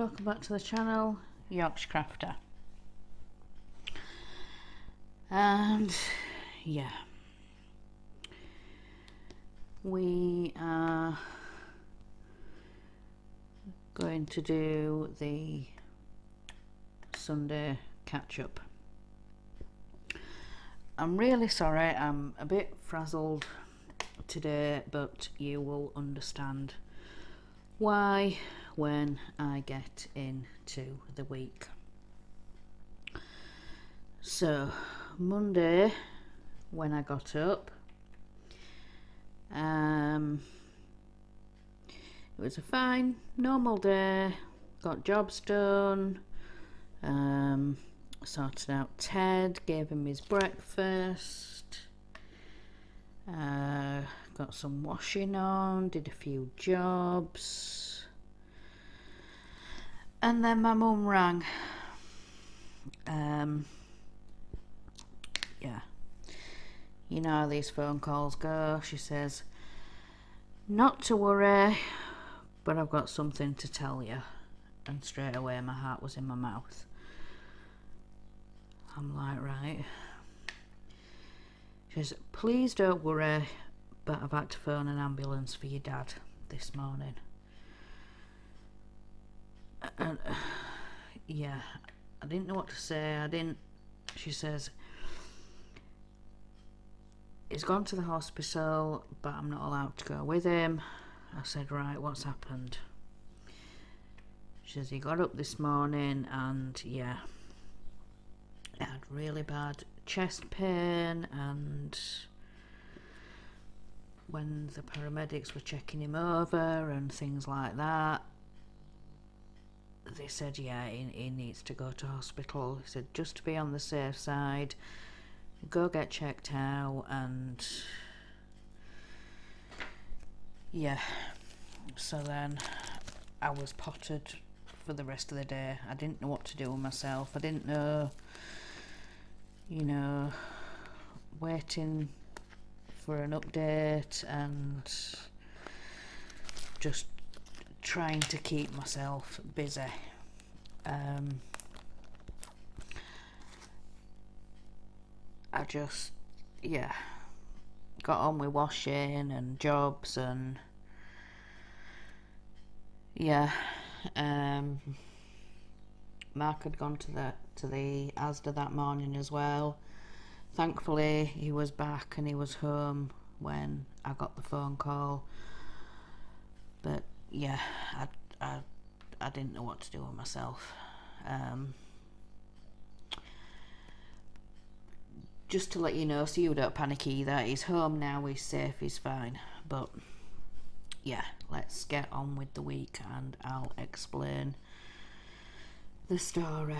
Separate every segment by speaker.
Speaker 1: welcome back to the channel, Yorkshire Crafter. And yeah, we are going to do the Sunday catch up. I'm really sorry, I'm a bit frazzled today, but you will understand why when I get into the week. So Monday, when I got up, it was a fine normal day. Got jobs done, sorted out Ted, gave him his breakfast, got some washing on, did a few jobs, and then my mum rang. Yeah, you know how these phone calls go. She says, not to worry, but I've got something to tell you. And straight away my heart was in my mouth. I'm like, right. She says, please don't worry, but I've had to phone an ambulance for your dad this morning. And yeah, I didn't know what to say. She says, he's gone to the hospital, but I'm not allowed to go with him. I said, right, what's happened? She says, he got up this morning and yeah, he had really bad chest pain, and when the paramedics were checking him over and things like that, they said, yeah, he needs to go to hospital. He said, just to be on the safe side, go get checked out. And yeah, so then I was potted for the rest of the day. I didn't know what to do with myself. I didn't know, you know, waiting for an update and just trying to keep myself busy. I just, yeah, got on with washing and jobs, and yeah, Mark had gone to the Asda that morning as well. Thankfully he was back and he was home when I got the phone call. But yeah, I didn't know what to do with myself. Just to let you know, so you don't panic either, he's home now, he's safe, he's fine. But yeah, let's get on with the week and I'll explain the story.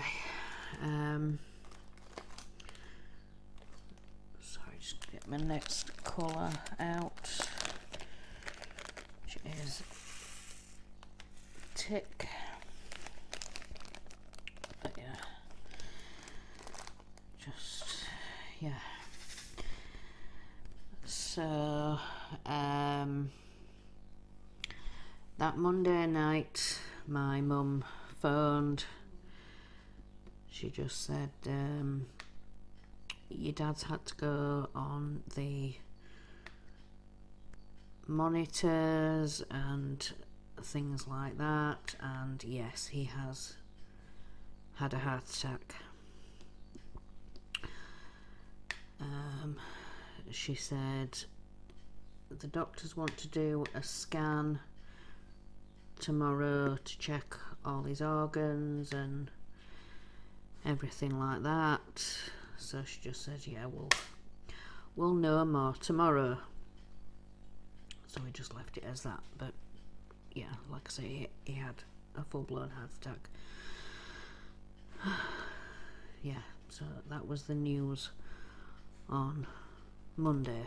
Speaker 1: Sorry, just get my next colour out, which is tick. But yeah, just yeah. So that Monday night my mum phoned. She just said, your dad's had to go on the monitors and things like that, and yes, he has had a heart attack. She said the doctors want to do a scan tomorrow to check all his organs and everything like that. So she just said, yeah, we'll know more tomorrow. So we just left it as that. But yeah, like I say, he had a full-blown heart attack. Yeah, so that was the news on Monday.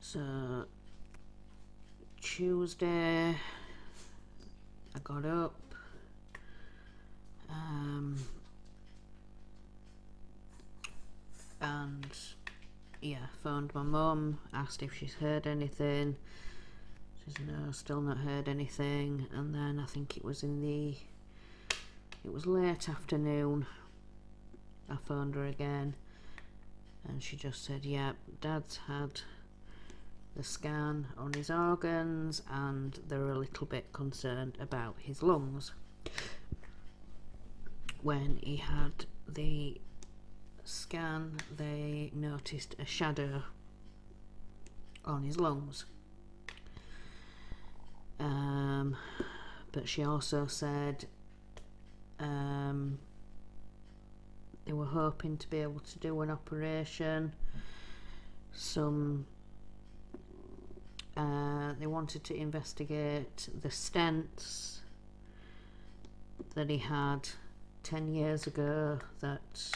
Speaker 1: So Tuesday I got up, and yeah, phoned my mum, asked if she's heard anything. Says no, still not heard anything. And then I think it was late afternoon, I phoned her again, and she just said, yep, Dad's had the scan on his organs and they're a little bit concerned about his lungs. When he had the scan, they noticed a shadow on his lungs. But she also said they were hoping to be able to do an operation. They wanted to investigate the stents that he had 10 years ago, that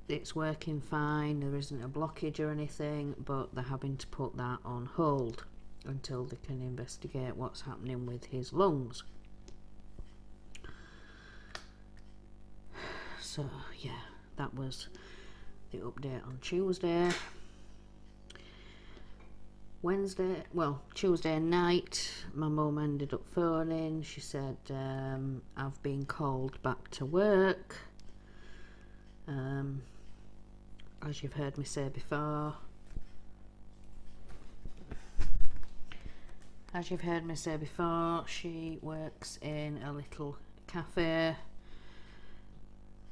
Speaker 1: it's working fine, there isn't a blockage or anything, but they're having to put that on hold until they can investigate what's happening with his lungs. So yeah, that was the update on Tuesday. Tuesday night, my mum ended up phoning. She said, I've been called back to work. As you've heard me say before, she works in a little cafe.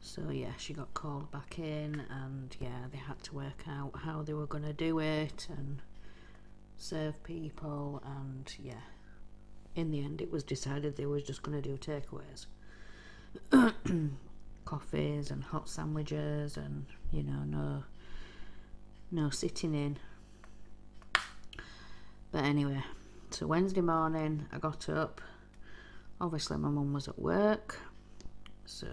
Speaker 1: So yeah, she got called back in, and yeah, they had to work out how they were going to do it and serve people, and yeah, in the end it was decided they were just going to do takeaways. Coffees and hot sandwiches, and you know, no sitting in. But anyway, so Wednesday morning I got up. Obviously my mum was at work, so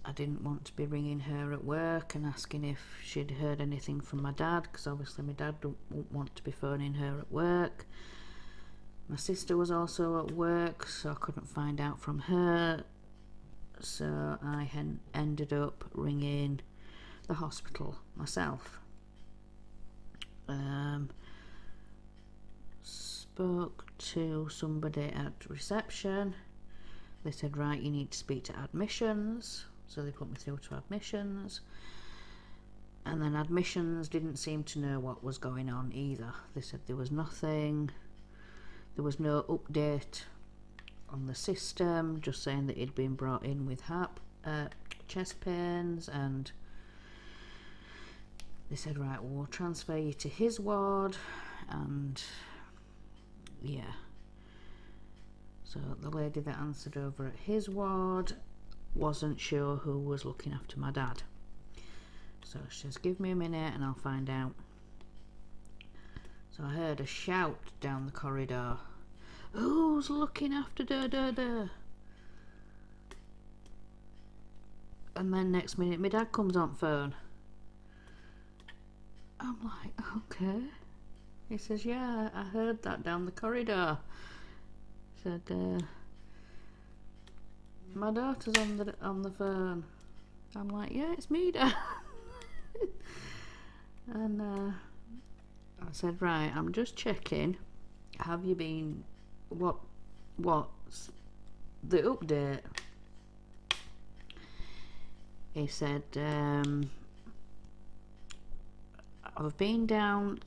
Speaker 1: I didn't want to be ringing her at work and asking if she'd heard anything from my dad, because obviously my dad won't want to be phoning her at work. My sister was also at work, so I couldn't find out from her. So I ended up ringing the hospital myself. Spoke to somebody at reception. They said, right, you need to speak to admissions. So they put me through to admissions. And then admissions didn't seem to know what was going on either. They said there was nothing. There was no update on the system, just saying that he'd been brought in with chest pains, and they said, right, we'll transfer you to his ward. And yeah, so the lady that answered over at his ward wasn't sure who was looking after my dad. So she says, give me a minute and I'll find out. So I heard a shout down the corridor, who's looking after da? And then next minute my dad comes on phone. I'm like, okay. He says, yeah, I heard that down the corridor. He said, my daughter's on the phone. I'm like, yeah, it's me, Dad. And I said, right, I'm just checking. Have you been? What's the update? He said, I've been down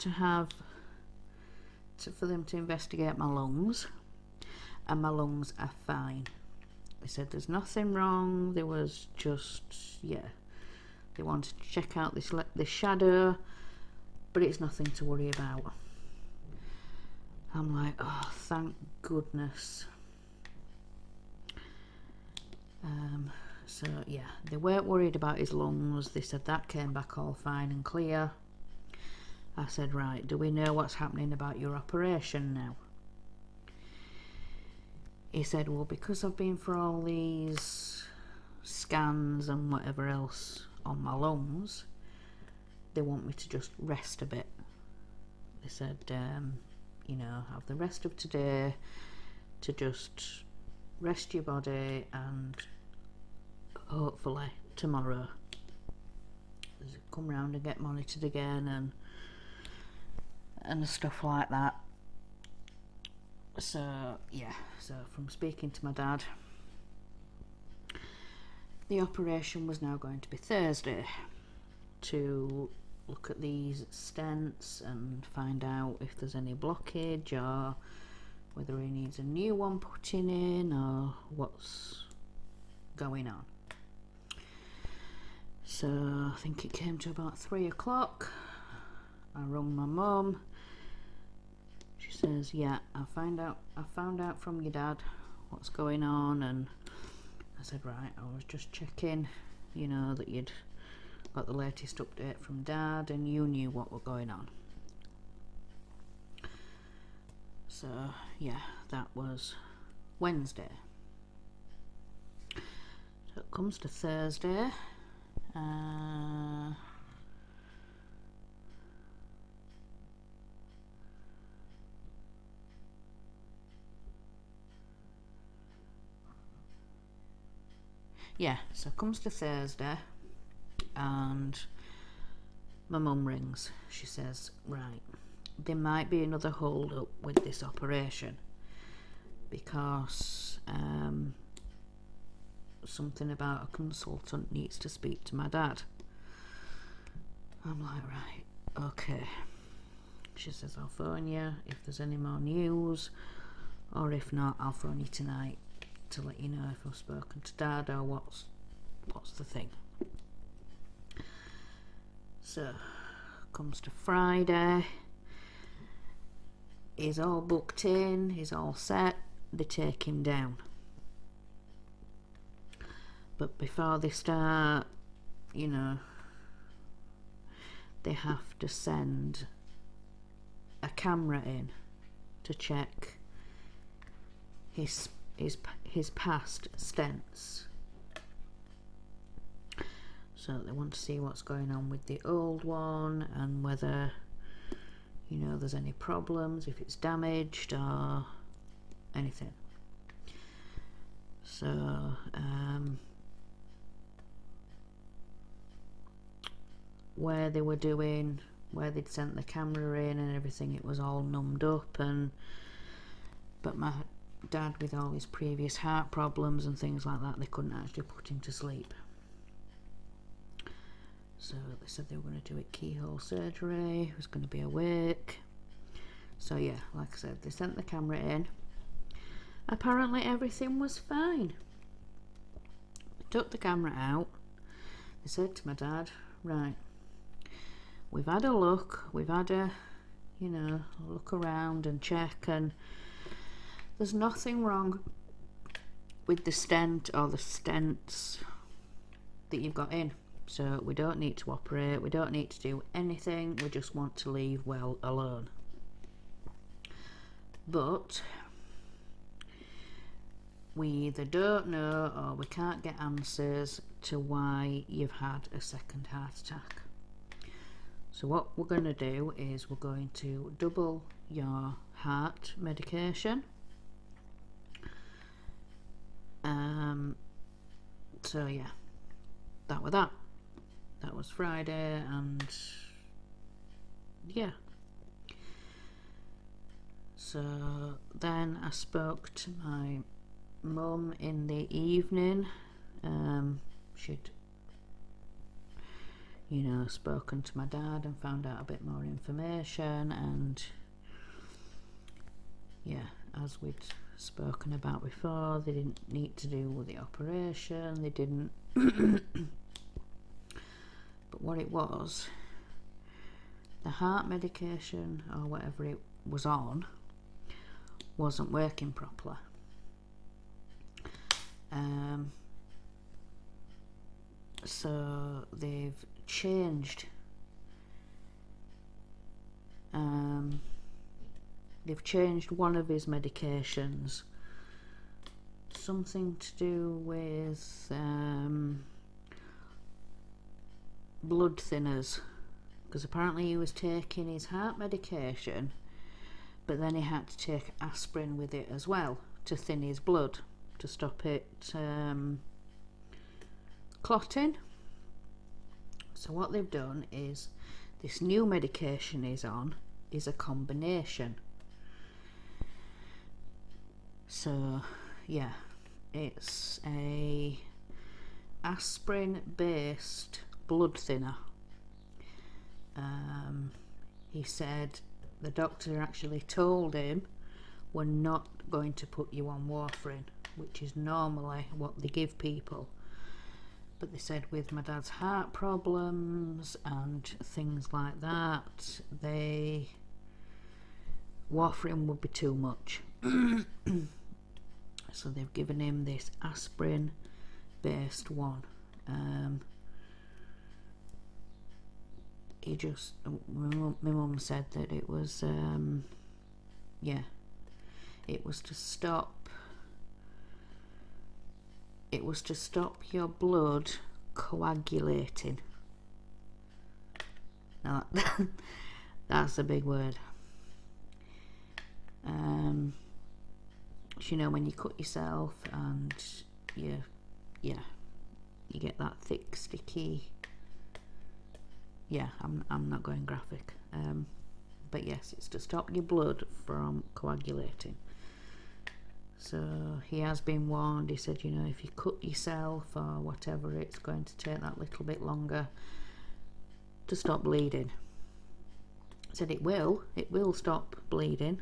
Speaker 1: for them to investigate my lungs, and my lungs are fine. They said there's nothing wrong. There was just, yeah, they wanted to check out this shadow, but it's nothing to worry about. I'm like, oh, thank goodness. So yeah, they weren't worried about his lungs. They said that came back all fine and clear. I said, right, do we know what's happening about your operation now? He said, well, because I've been for all these scans and whatever else on my lungs, they want me to just rest a bit. They said, you know, have the rest of today to just rest your body, and hopefully tomorrow come round and get monitored again and and stuff like that. So yeah, so from speaking to my dad, the operation was now going to be Thursday to look at these stents and find out if there's any blockage or whether he needs a new one putting in or what's going on. So I think it came to about 3 o'clock. I rung my mum. She says, yeah, I found out from your dad what's going on. And I said, right, I was just checking, you know, that you'd got the latest update from dad and you knew what was going on. So yeah, that was Wednesday. So it comes to Thursday. Yeah, so it comes to Thursday and my mum rings. She says, right, there might be another hold up with this operation because something about a consultant needs to speak to my dad. I'm like, right, okay. She says, I'll phone you if there's any more news, or if not, I'll phone you tonight to let you know if I've spoken to dad or what's the thing. So comes to Friday, he's all booked in, he's all set, they take him down. But before they start, you know, they have to send a camera in to check his past stents. So they want to see what's going on with the old one and whether, you know, there's any problems, if it's damaged or anything. So where they were doing, where they'd sent the camera in and everything, it was all numbed up, but my dad, with all his previous heart problems and things like that, they couldn't actually put him to sleep. So they said they were going to do it keyhole surgery, he was going to be awake. So yeah, like I said, they sent the camera in. Apparently everything was fine. They took the camera out. They said to my dad, right, we've had a look, we've had a, you know, look around and check, and there's nothing wrong with the stent or the stents that you've got in. So we don't need to operate, we don't need to do anything, we just want to leave well alone. But we either don't know or we can't get answers to why you've had a second heart attack. So what we're going to do is we're going to double your heart medication. So yeah, that was that. That was Friday, and yeah. So then I spoke to my mum in the evening. She'd, you know, spoken to my dad and found out a bit more information, and yeah, as we'd spoken about before, they didn't need to do the operation, they didn't but what it was, the heart medication or whatever it was on wasn't working properly. So they've changed one of his medications, something to do with blood thinners, because apparently he was taking his heart medication, but then he had to take aspirin with it as well to thin his blood, to stop it clotting. So what they've done is, this new medication is on, is a combination. So yeah, it's a aspirin based blood thinner. He said the doctor actually told him, we're not going to put you on warfarin, which is normally what they give people, but they said with my dad's heart problems and things like that, warfarin would be too much. So they've given him this aspirin based one. My mum said that it was yeah, it was to stop your blood coagulating. Now that's a big word. You know, when you cut yourself and you get that thick sticky, yeah, I'm not going graphic, but yes, it's to stop your blood from coagulating. So he has been warned. He said, you know, if you cut yourself or whatever, it's going to take that little bit longer to stop bleeding. He said it will stop bleeding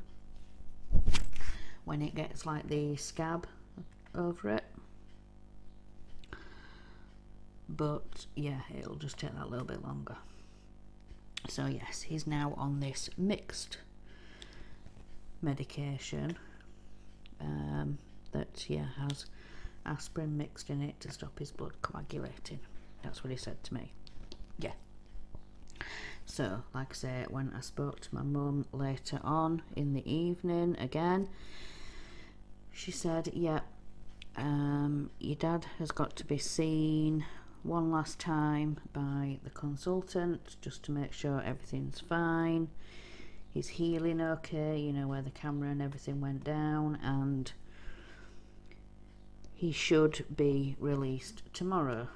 Speaker 1: when it gets like the scab over it, but yeah, it'll just take that little bit longer. So yes, he's now on this mixed medication that has aspirin mixed in it to stop his blood coagulating. That's what he said to me. Yeah. So like I say, when I spoke to my mum later on in the evening again, she said, yeah, your dad has got to be seen one last time by the consultant just to make sure everything's fine. He's healing okay, you know, where the camera and everything went down, and he should be released tomorrow.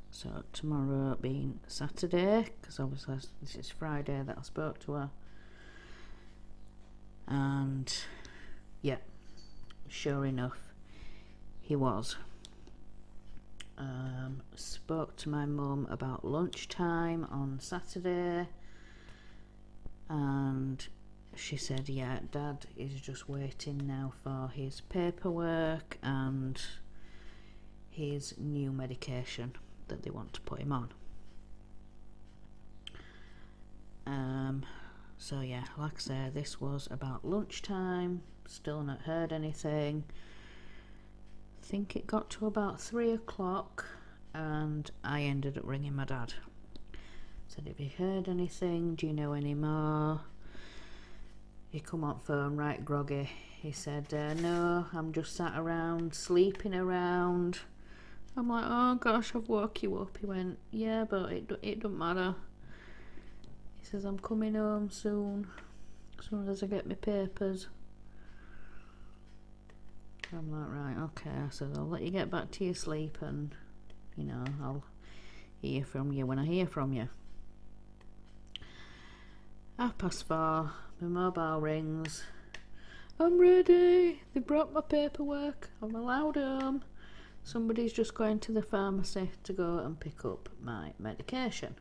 Speaker 1: So tomorrow being Saturday, because obviously this is Friday that I spoke to her. And yeah, sure enough, he was. Spoke to my mum about lunchtime on Saturday, and she said, yeah, Dad is just waiting now for his paperwork and his new medication that they want to put him on. So yeah, like I say, this was about lunchtime. Still not heard anything. I think it got to about 3 o'clock and I ended up ringing my dad. Said, have you heard anything? Do you know any more? He come on phone right groggy. He said, no, I'm just sat around sleeping around. I'm like, oh gosh, I've woke you up. He went, yeah, but it don't matter. He says, I'm coming home soon, as soon as I get my papers. I'm like, right, okay. I said, I'll let you get back to your sleep, and you know, I'll hear from you when I hear from you. 4:30, my mobile rings. I'm ready. They brought my paperwork. I'm allowed home. Somebody's just going to the pharmacy to go and pick up my medication.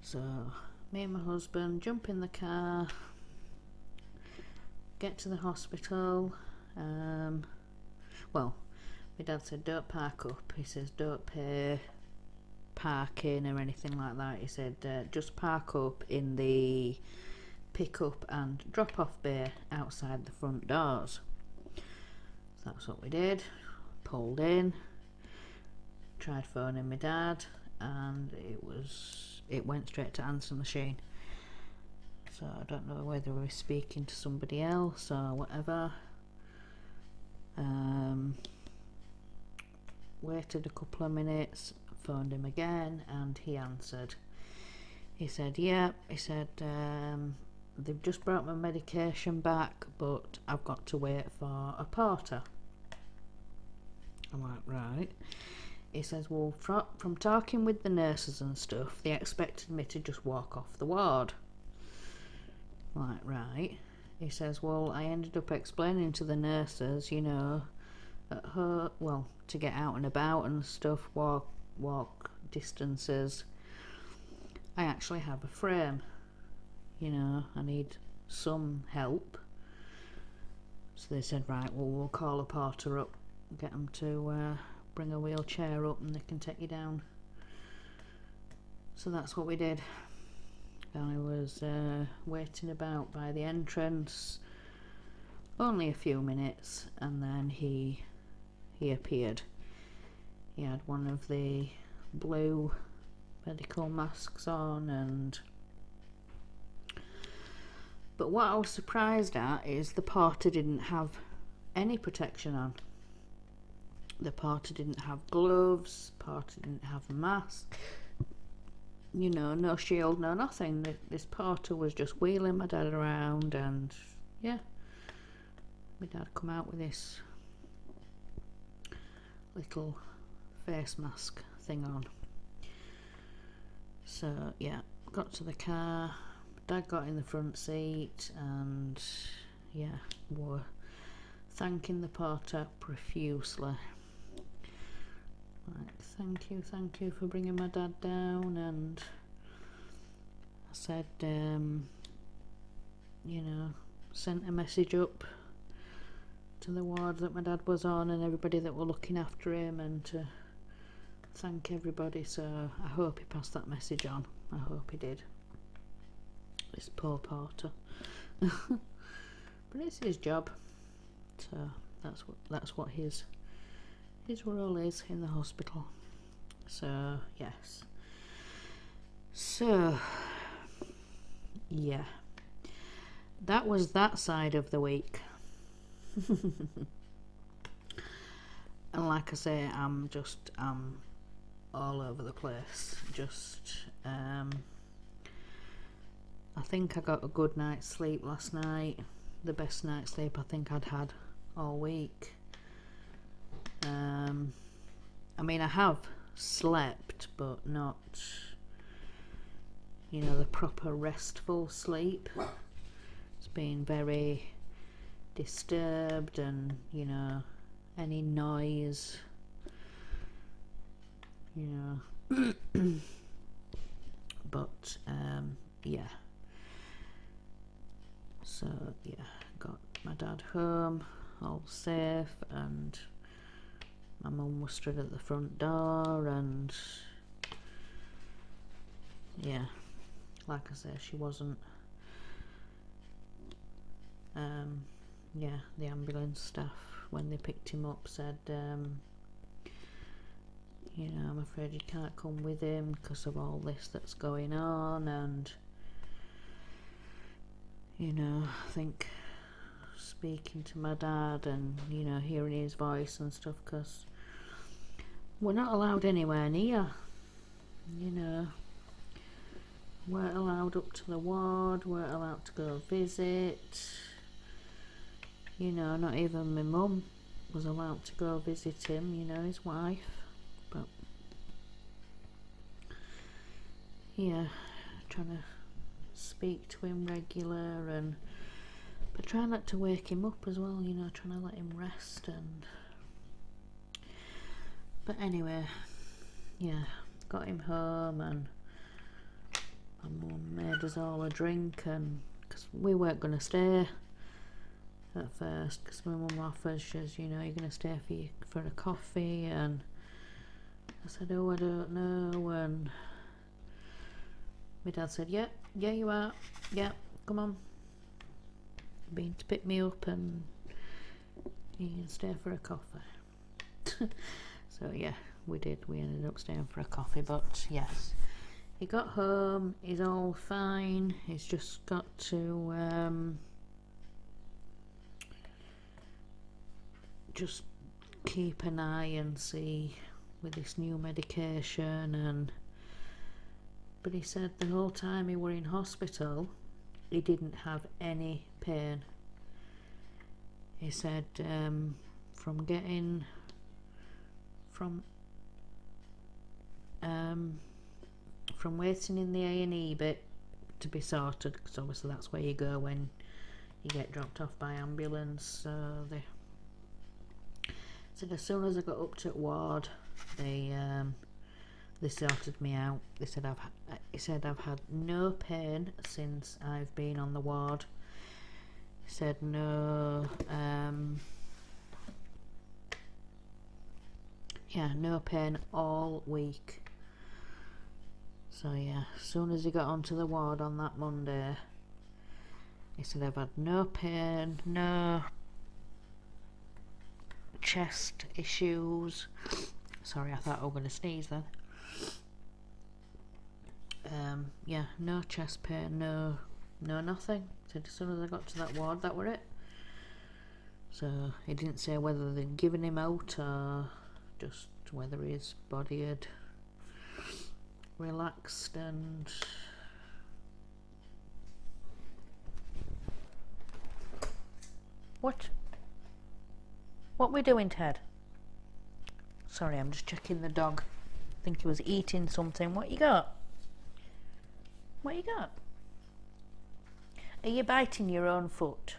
Speaker 1: So me and my husband jump in the car, get to the hospital. Well, my dad said don't park up. He says don't pay parking or anything like that. He said just park up in the pick up and drop off bay outside the front doors. So that's what we did. Pulled in, tried phoning my dad, and it went straight to answer machine. So I don't know whether we were speaking to somebody else or whatever. Waited a couple of minutes, phoned him again, and he answered. He said, yeah, he said, they've just brought my medication back, but I've got to wait for a porter. I'm like, right. he says, well, from talking with the nurses and stuff, they expected me to just walk off the ward. Like, right. He says, well, I ended up explaining to the nurses, you know, at her, well, to get out and about and stuff, walk distances. I actually have a frame, you know, I need some help. So they said, right, well, we'll call a porter up, get them to bring a wheelchair up and they can take you down. So that's what we did. I was waiting about by the entrance only a few minutes, and then he appeared. He had one of the blue medical masks on, and but what I was surprised at is the porter didn't have any protection on. The porter didn't have gloves, porter didn't have a mask, you know, no shield, no nothing. This porter was just wheeling my dad around, and yeah, my dad come out with this little face mask thing on. So yeah, got to the car, dad got in the front seat, and yeah, were thanking the porter profusely. Like, thank you for bringing my dad down. And I said, you know, sent a message up to the ward that my dad was on and everybody that were looking after him, and to thank everybody. So I hope he passed that message on. I hope he did. This poor porter. But it's his job, so that's what his role is in the hospital. So yes, so yeah, that was that side of the week. And like I say, I'm all over the place. Just I think I got a good night's sleep last night, the best night's sleep I think I'd had all week. I mean, I have slept, but not, you know, the proper restful sleep. It's been very disturbed, and, you know, any noise, you know. But yeah, so yeah, got my dad home all safe, and my mum was stood at the front door, and yeah, like I say, she wasn't, yeah, the ambulance staff, when they picked him up, said, you know, I'm afraid you can't come with him because of all this that's going on. And, you know, I think speaking to my dad and, you know, hearing his voice and stuff, because we're not allowed anywhere near, you know, weren't allowed up to the ward, weren't allowed to go visit, you know, not even my mum was allowed to go visit him, you know, his wife. But yeah, trying to speak to him regular, and but trying not to wake him up as well, you know, trying to let him rest. And but anyway, yeah, got him home, and my mum made us all a drink, and because we weren't going to stay at first, because my mum offers, she says, you know, you're going to stay for a coffee, and I said, oh, I don't know. And my dad said, yeah, you are, yeah, come on, been to pick me up, and you can stay for a coffee. So yeah, we did, we ended up staying for a coffee. But yes, he got home, he's all fine, he's just got to just keep an eye and see with this new medication. And but he said the whole time he were in hospital he didn't have any pain. He said from from waiting in the A&E bit to be sorted, because obviously that's where you go when you get dropped off by ambulance. So they said as soon as I got up to ward, they sorted me out. They said I've had no pain since I've been on the ward. He said no no pain all week. So yeah, as soon as he got onto the ward on that Monday, he said I've had no pain, no chest issues. Sorry, I thought I was going to sneeze then. Yeah, no chest pain, no nothing. He said as soon as I got to that ward, that were it. So he didn't say whether they'd given him out or just whether his body had relaxed and what we doing, Ted? Sorry, I'm just checking the dog. I think he was eating something. What you got? What you got? Are you biting your own foot?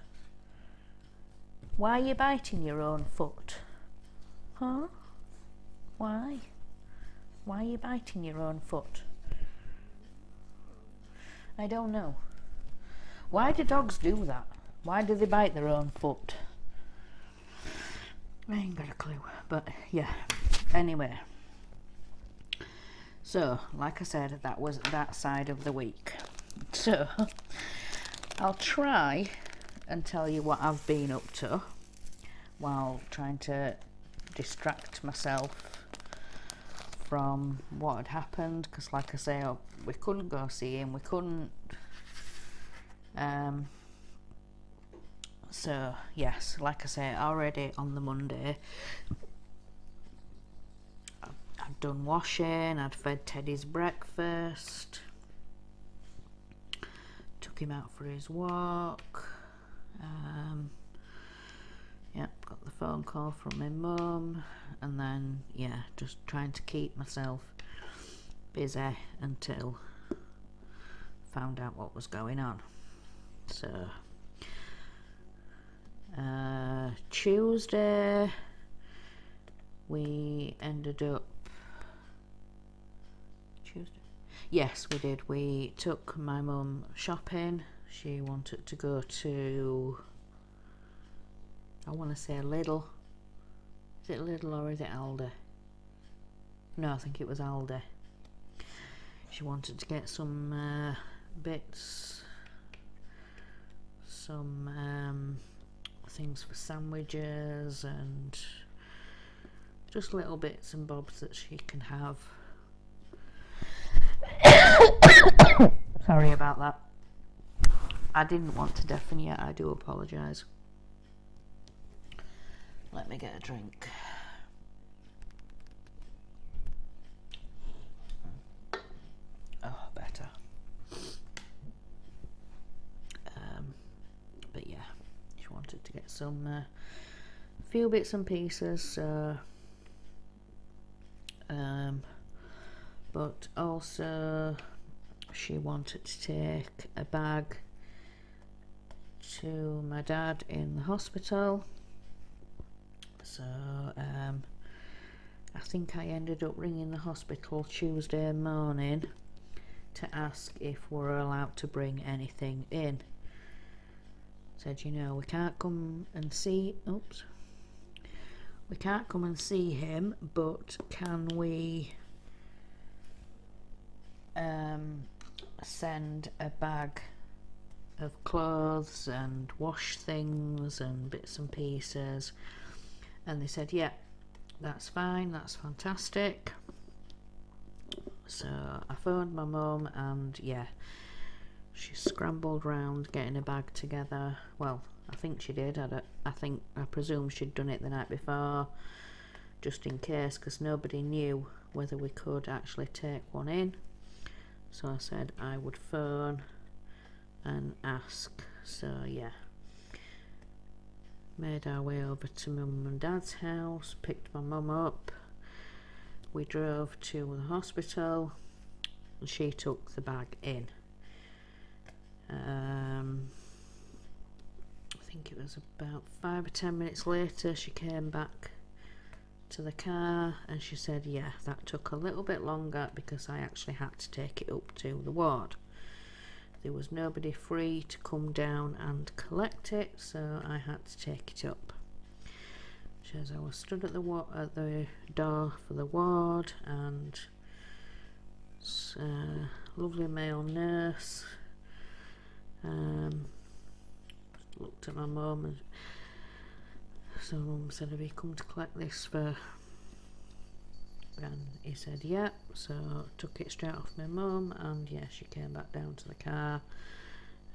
Speaker 1: Why are you biting your own foot? Huh? Why? Why are you biting your own foot? I don't know. Why do dogs do that? Why do they bite their own foot? I ain't got a clue. But yeah, anyway. So, like I said, that was that side of the week. So, I'll try and tell you what I've been up to while trying to distract myself from what had happened, because like I say, we couldn't go see him, we couldn't so yes, like I say, already on the Monday I'd done washing, I'd fed Teddy's breakfast, took him out for his walk, got the phone call from my mum, and then yeah, just trying to keep myself busy until found out what was going on. So Tuesday we ended up yes, we did. We took my mum shopping. She wanted to go to, I want to say Lidl. Is it Lidl or is it Aldi? No, I think it was Aldi. She wanted to get some bits, some things for sandwiches and just little bits and bobs that she can have. Sorry about that. I didn't want to deafen you, I do apologise. Let me get a drink. Oh, better. But yeah, she wanted to get some few bits and pieces, but also she wanted to take a bag to my dad in the hospital. So I think I ended up ringing the hospital Tuesday morning to ask if we're allowed to bring anything in. Said, you know, we can't come and see him, but can we send a bag of clothes and wash things and bits and pieces? And they said, yeah, that's fine, that's fantastic. So I phoned my mum, and yeah, she scrambled round getting a bag together. Well, I think she did. I presume she'd done it the night before, just in case, because nobody knew whether we could actually take one in. So I said I would phone and ask. So yeah, made our way over to my mum and dad's house, picked my mum up, we drove to the hospital and she took the bag in. I think it was about 5 or 10 minutes later she came back to the car and she said, yeah, that took a little bit longer because I actually had to take it up to the ward. There was nobody free to come down and collect it, so I had to take it up. She says I was stood at the door for the ward, and lovely male nurse looked at my mum, and so mum said, have you come to collect this for? And he said yeah, so took it straight off my mum, and yeah, she came back down to the car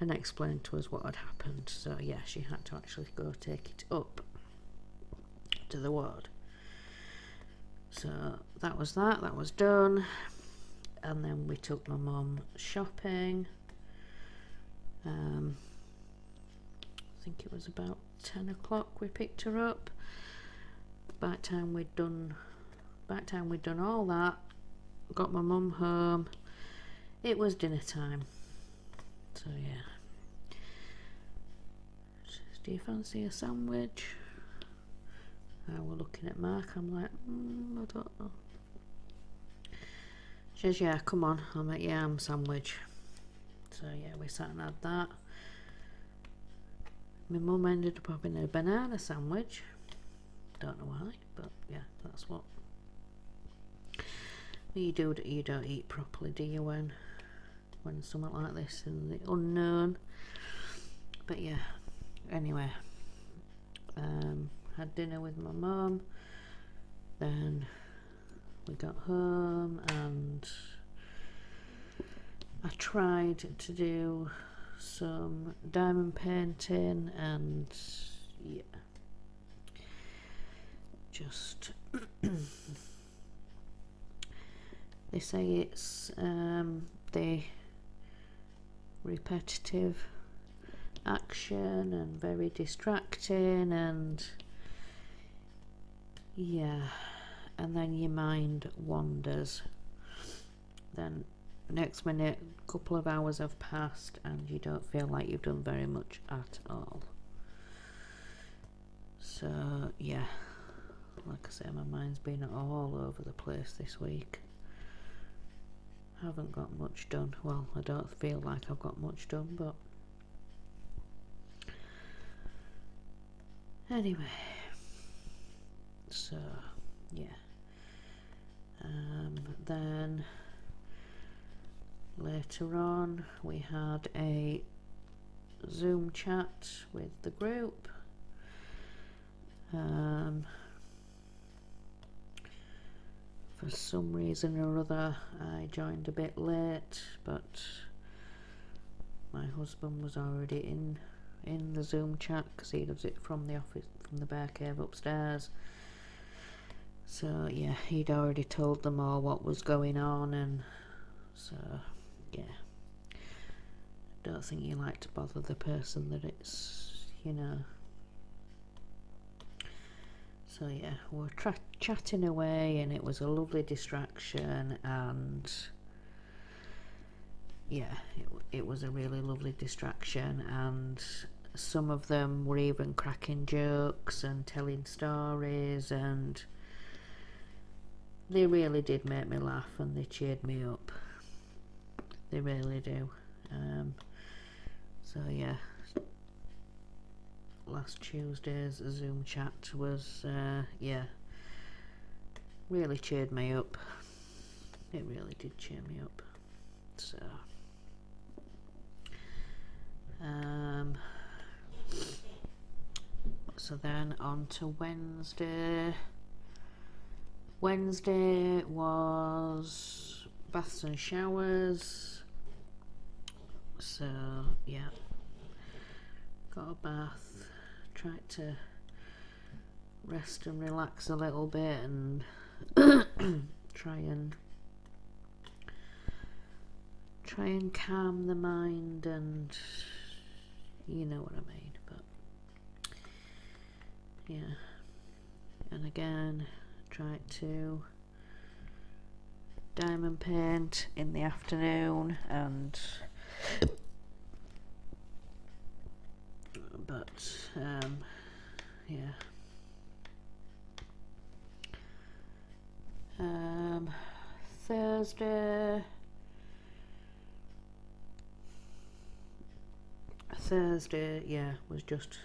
Speaker 1: and explained to us what had happened. So yeah, she had to actually go take it up to the ward. So that was done, and then we took my mum shopping. I think it was about 10 o'clock we picked her up. By the time we'd done all that, got my mum home, it was dinner time. So yeah. She says, do you fancy a sandwich? We're looking at Mark, I'm like, I don't know. She says, yeah, come on. I'm like, yeah, I'm sandwich. So yeah, we sat and had that. My mum ended up having a banana sandwich. Don't know why, but yeah, that's what you do. You don't eat properly, do you, when something like this in the unknown? But yeah, anyway, had dinner with my mum, then we got home and I tried to do some diamond painting, and yeah, just they say it's the repetitive action and very distracting, and yeah, and then your mind wanders. Then next minute, a couple of hours have passed and you don't feel like you've done very much at all. So yeah, like I say, my mind's been all over the place this week. I haven't got much done. Well, I don't feel like I've got much done, but anyway, so yeah. Then later on we had a Zoom chat with the group. For some reason or other I joined a bit late, but my husband was already in the Zoom chat because he does it from the office, from the bear cave upstairs. So yeah, he'd already told them all what was going on, and so yeah, don't think you like to bother the person that it's, you know. So yeah, we're chatting away, and it was a lovely distraction, and yeah, it was a really lovely distraction, and some of them were even cracking jokes and telling stories, and they really did make me laugh, and they cheered me up. They really do. So yeah, last Tuesday's Zoom chat was yeah, really cheered me up. It really did cheer me up. So then on to Wednesday. Wednesday was baths and showers. So yeah, got a bath, tried to rest and relax a little bit, and try and calm the mind, and you know what I mean. But yeah, and again tried to diamond paint in the afternoon, and but yeah. Thursday, yeah, was just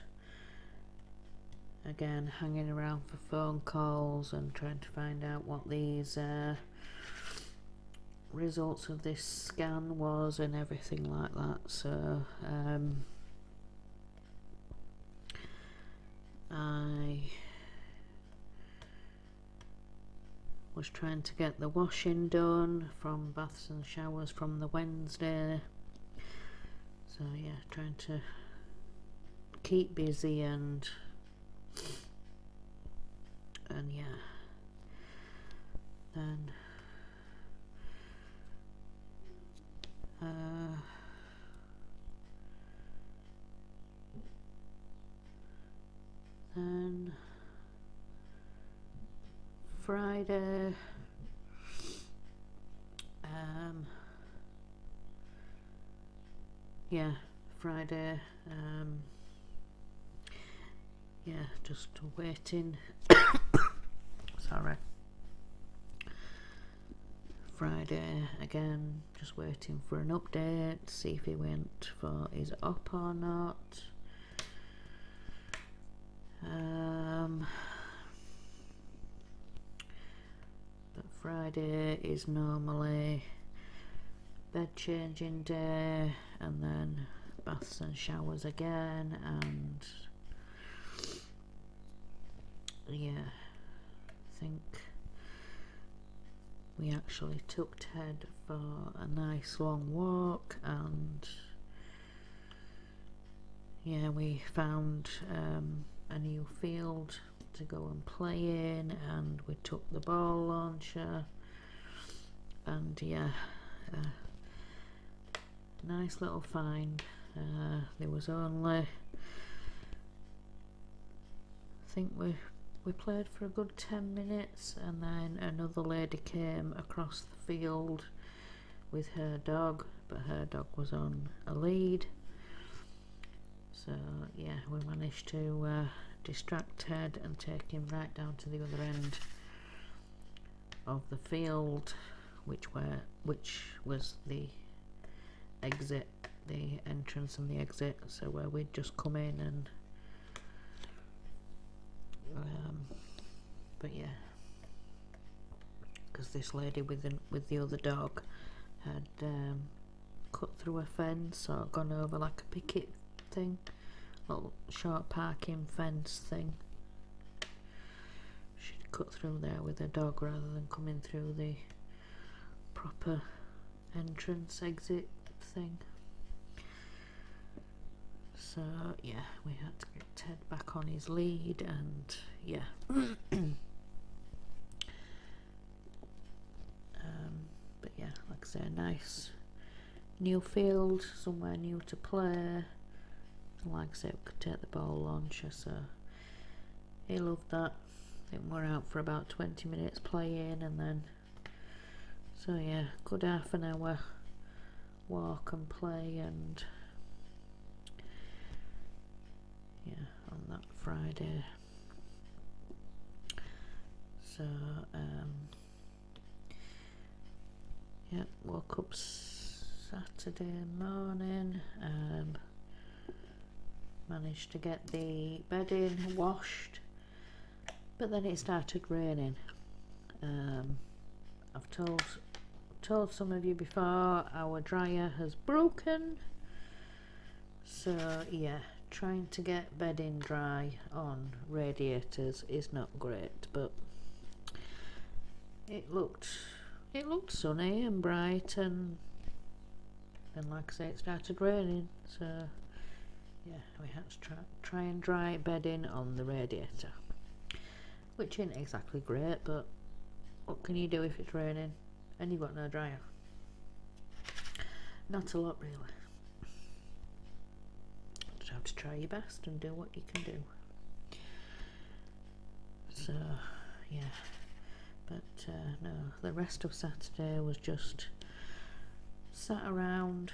Speaker 1: again hanging around for phone calls and trying to find out what these results of this scan was and everything like that. So I was trying to get the washing done from baths and showers from the Wednesday. So yeah, trying to keep busy and yeah, then Friday yeah, Friday yeah, just waiting. Sorry. Friday again, just waiting for an update, see if he went for his op or not. But Friday is normally bed changing day, and then baths and showers again, and yeah, I think we actually took Ted for a nice long walk, and yeah, we found a new field to go and play in, and we took the ball launcher, and yeah, nice little find. There was only, I think we played for a good 10 minutes, and then another lady came across the field with her dog, but her dog was on a lead. So yeah, we managed to distract Ted and take him right down to the other end of the field, which was the exit, the entrance and the exit, so where we'd just come in, and but yeah, because this lady with the other dog had cut through a fence or gone over like a picket thing, little short parking fence thing. She'd cut through there with her dog rather than coming through the proper entrance exit thing. So yeah, we had to get Ted back on his lead, and yeah. But yeah, like I say, nice new field, somewhere new to play. Like I said, we could take the ball launcher, so he loved that. I think we're out for about 20 minutes playing, and then so yeah, good half an hour walk and play, and yeah, on that Friday. So yeah, woke up Saturday morning, managed to get the bedding washed, but then it started raining. I've told some of you before, our dryer has broken, so yeah, trying to get bedding dry on radiators is not great, but it looked sunny and bright, and like I say, it started raining, so yeah, we had to try and dry bedding on the radiator, which ain't exactly great, but what can you do if it's raining and you've got no dryer? Not a lot, really. Just have to try your best and do what you can do. So yeah, But no, the rest of Saturday was just sat around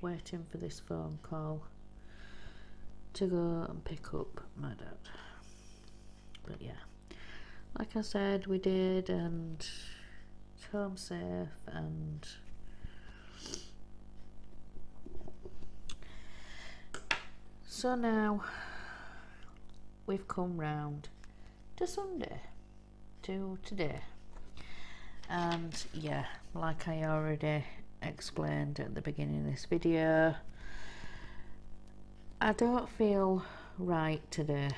Speaker 1: waiting for this phone call to go and pick up my dad. But yeah, like I said, we did, and it's home safe, and so now we've come round to Sunday, to today. And yeah, like I already explained at the beginning of this video, I don't feel right today.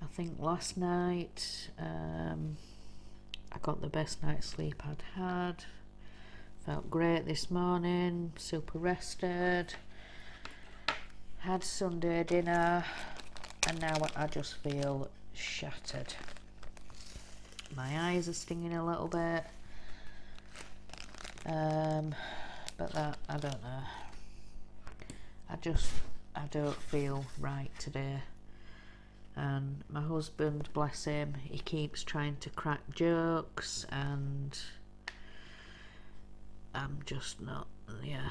Speaker 1: I think last night I got the best night's sleep I'd had. Felt great this morning, super rested, had Sunday dinner, and now I just feel shattered. My eyes are stinging a little bit, but that, I don't know, I don't feel right today. And my husband, bless him, he keeps trying to crack jokes, and I'm just not, yeah.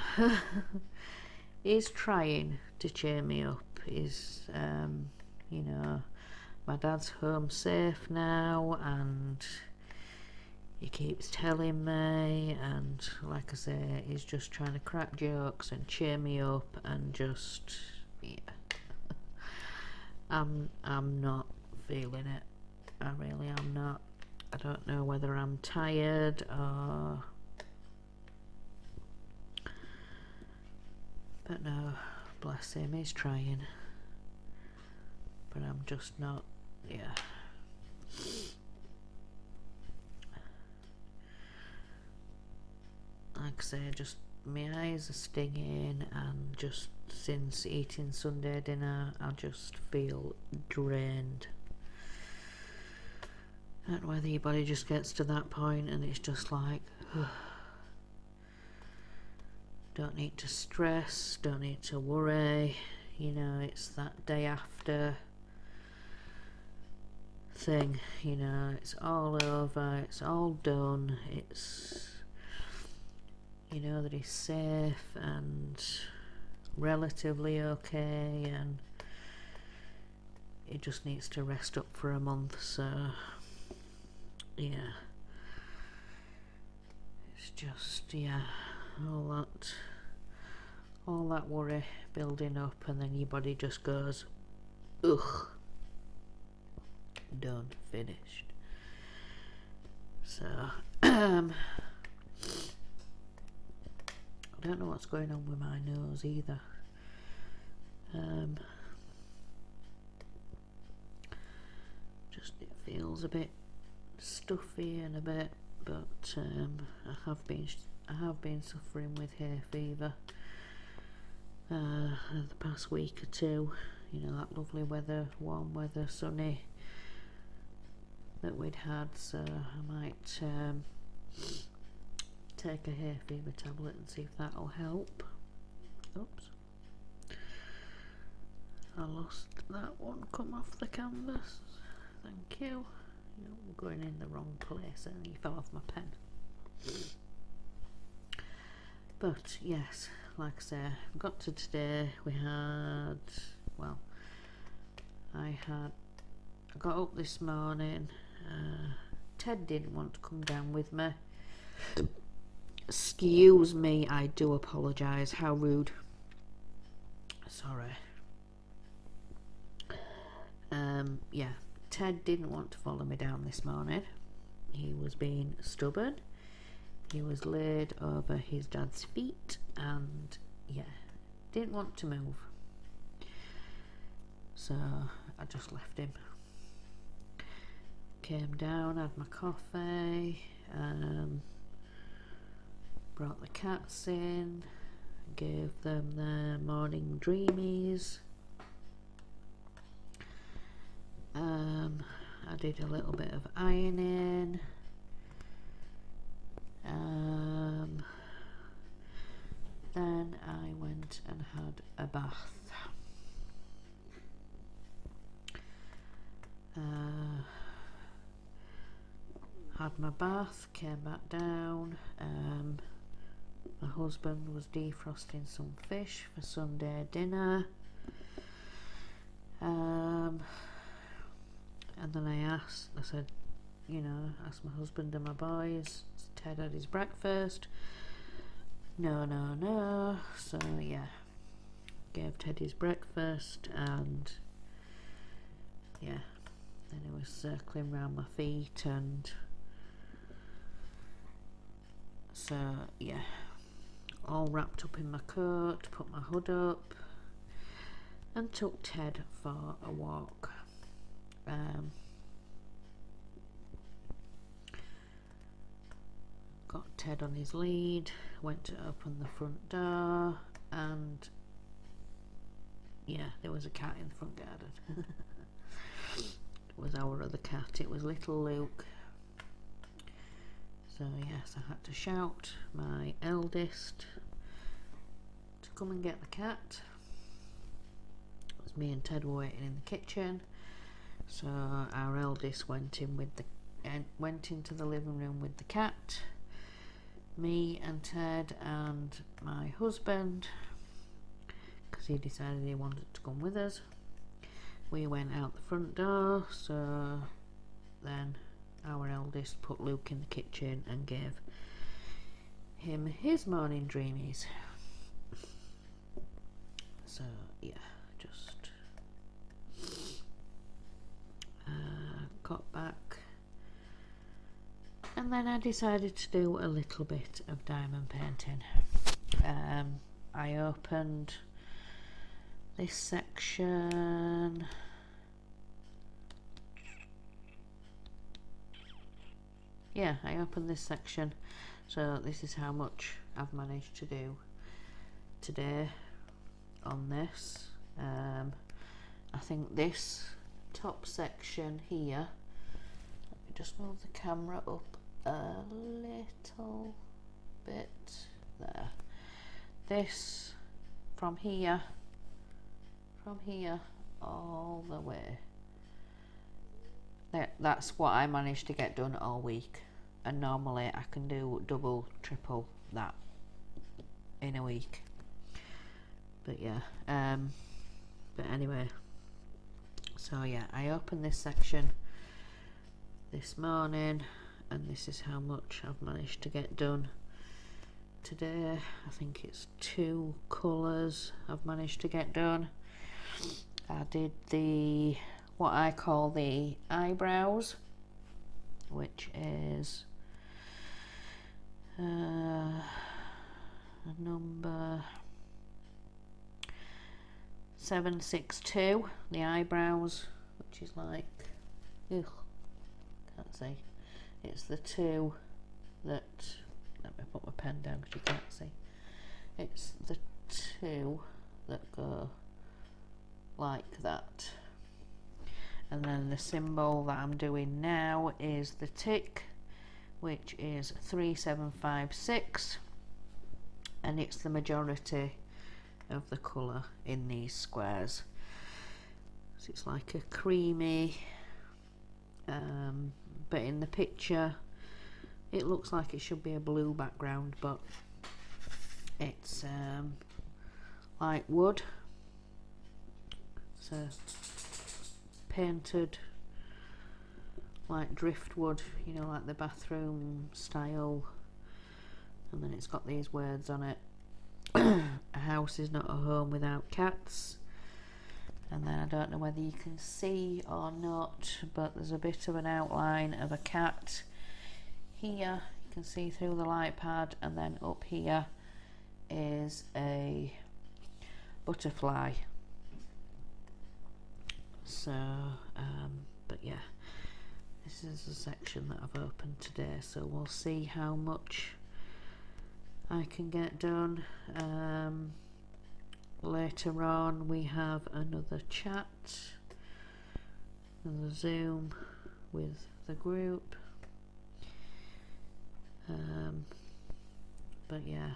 Speaker 1: He's trying to cheer me up. He's, you know, my dad's home safe now, and he keeps telling me, and like I say, he's just trying to crack jokes and cheer me up, and just, yeah. I'm not feeling it. I really am not. I don't know whether I'm tired or, but no, bless him, he's trying, but I'm just not, yeah. Like I say, just my eyes are stinging, and just since eating Sunday dinner I just feel drained. I don't know whether your body just gets to that point and it's just like, don't need to stress, don't need to worry, you know, it's that day after thing, you know, it's all over, it's all done, it's, you know, that he's safe and relatively okay, and he just needs to rest up for a month. So yeah, it's just, yeah, all that worry building up, and then your body just goes, ugh, done, finished. So I don't know what's going on with my nose either. Just, it feels a bit stuffy and a bit, but I have been suffering with hay fever the past week or two. You know, that lovely weather, warm weather, sunny that we'd had, so I might take a hay fever tablet and see if that'll help. Oops, I lost that one, come off the canvas, thank you. No, I'm going in the wrong place and he fell off my pen. But yes, like I say, got to today, we had, well, I got up this morning, Ted didn't want to come down with me. Excuse me, I do apologise, how rude. Sorry. Yeah, Ted didn't want to follow me down this morning. He was being stubborn. He was laid over his dad's feet and yeah, didn't want to move. So I just left him. Came down, had my coffee, brought the cats in, gave them their morning dreamies. I did a little bit of ironing. Then I went and had a bath. had my bath, came back down. My husband was defrosting some fish for Sunday dinner. And then I said, you know, asked my husband and my boys, Ted had his breakfast. No. So yeah, gave Ted his breakfast, and yeah, then he was circling around my feet, and so yeah, all wrapped up in my coat, put my hood up, and took Ted for a walk. Got Ted on his lead, went to open the front door, and yeah, there was a cat in the front garden. It was our other cat, it was little Luke. So yes, I had to shout my eldest to come and get the cat. It was me and Ted were waiting in the kitchen, so our eldest went into the living room with the cat. Me and Ted and my husband, because he decided he wanted to come with us, we went out the front door. So then our eldest put Luke in the kitchen and gave him his morning dreamies. So yeah, just got back, and then I decided to do a little bit of diamond painting. I opened this section. Yeah, I opened this section, so this is how much I've managed to do today on this. I think this top section here, let me just move the camera up a little bit there. This from here all the way, that's what I managed to get done all week, and normally I can do double, triple that in a week. But yeah, but anyway, so yeah, I opened this section this morning, and this is how much I've managed to get done today. I think it's 2 colours I've managed to get done. I did what I call the eyebrows, which is number 762, the eyebrows, which is like, ugh, can't see, it's the 2 that, let me put my pen down because you can't see, it's the 2 that go like that. And then the symbol that I'm doing now is the tick, which is 3756, and it's the majority of the colour in these squares. So it's like a creamy, but in the picture it looks like it should be a blue background, but it's like wood, so painted like driftwood, you know, like the bathroom style, and then it's got these words on it. A house is not a home without cats. And then I don't know whether you can see or not, but there's a bit of an outline of a cat here, you can see through the light pad, and then up here is a butterfly. So but yeah, this is the section that I've opened today, so we'll see how much I can get done. Later on we have another chat, another Zoom with the group, but yeah,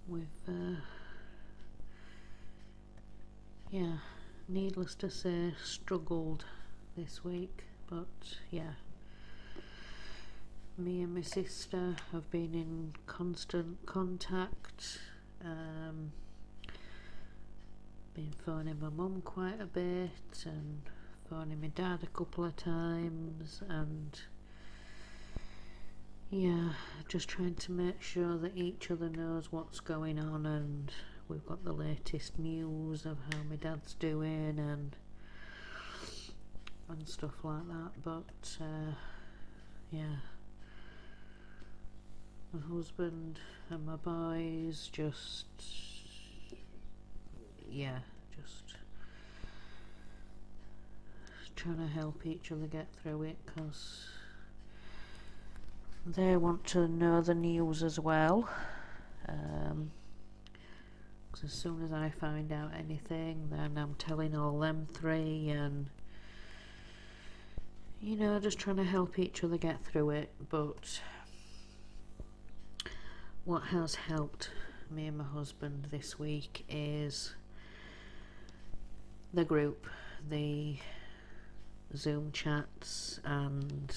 Speaker 1: we've yeah, needless to say, struggled this week, but yeah, me and my sister have been in constant contact. Been phoning my mum quite a bit and phoning my dad a couple of times, and yeah, just trying to make sure that each other knows what's going on, and we've got the latest news of how my dad's doing and stuff like that. But yeah, my husband and my boys just trying to help each other get through it, because they want to know the news as well. Because as soon as I find out anything, then I'm telling all them three, and you know, just trying to help each other get through it. But what has helped me and my husband this week is the group, the Zoom chats, and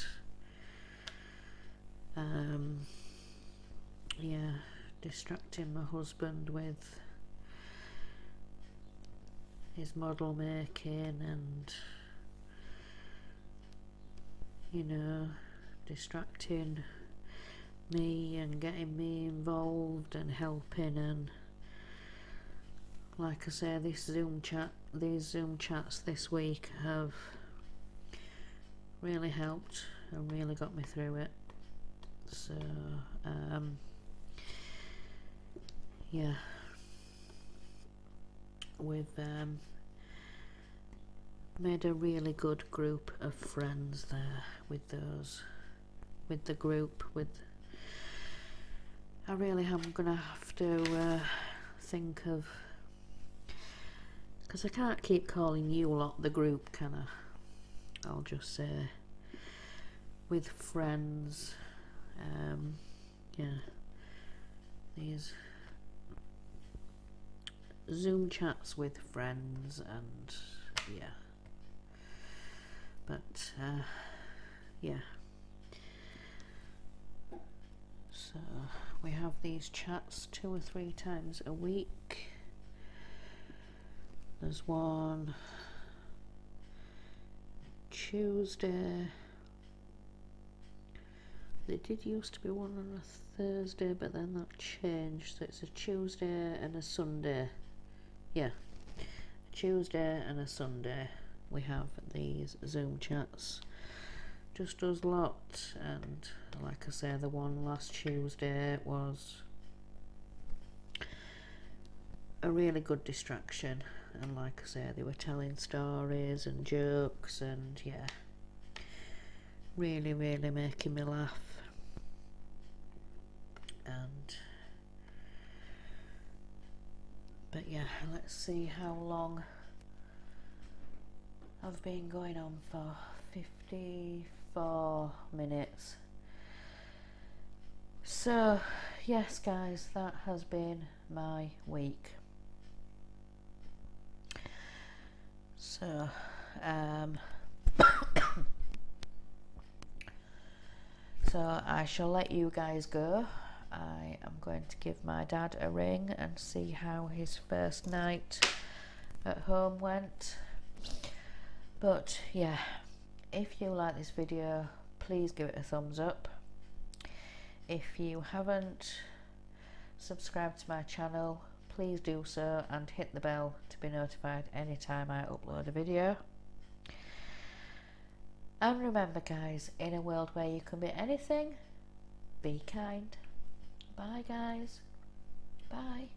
Speaker 1: yeah, distracting my husband with his model making, and you know, distracting me and getting me involved and helping. And like I say, these Zoom chats this week have really helped and really got me through it. So yeah, we've made a really good group of friends there with the group. I really am gonna have to think of, because I can't keep calling you lot the group, can I? I'll just say with friends. Yeah, these Zoom chats with friends, and yeah, but yeah, so we have these chats 2 or 3 times a week. There's one Tuesday. There did used to be one on a Thursday, but then that changed, so it's a Tuesday and a Sunday. Yeah, a Tuesday and a Sunday we have these Zoom chats, just us lot. And like I say, the one last Tuesday was a really good distraction, and like I say, they were telling stories and jokes, and yeah, really making me laugh. And but yeah, let's see how long I've been going on for. 54 minutes. So yes guys, that has been my week. So so I shall let you guys go. I am going to give my dad a ring and see how his first night at home went. But yeah, if you like this video, please give it a thumbs up. If you haven't subscribed to my channel, please do so, and hit the bell to be notified anytime I upload a video. And remember guys, in a world where you can be anything, be kind. Bye guys. Bye.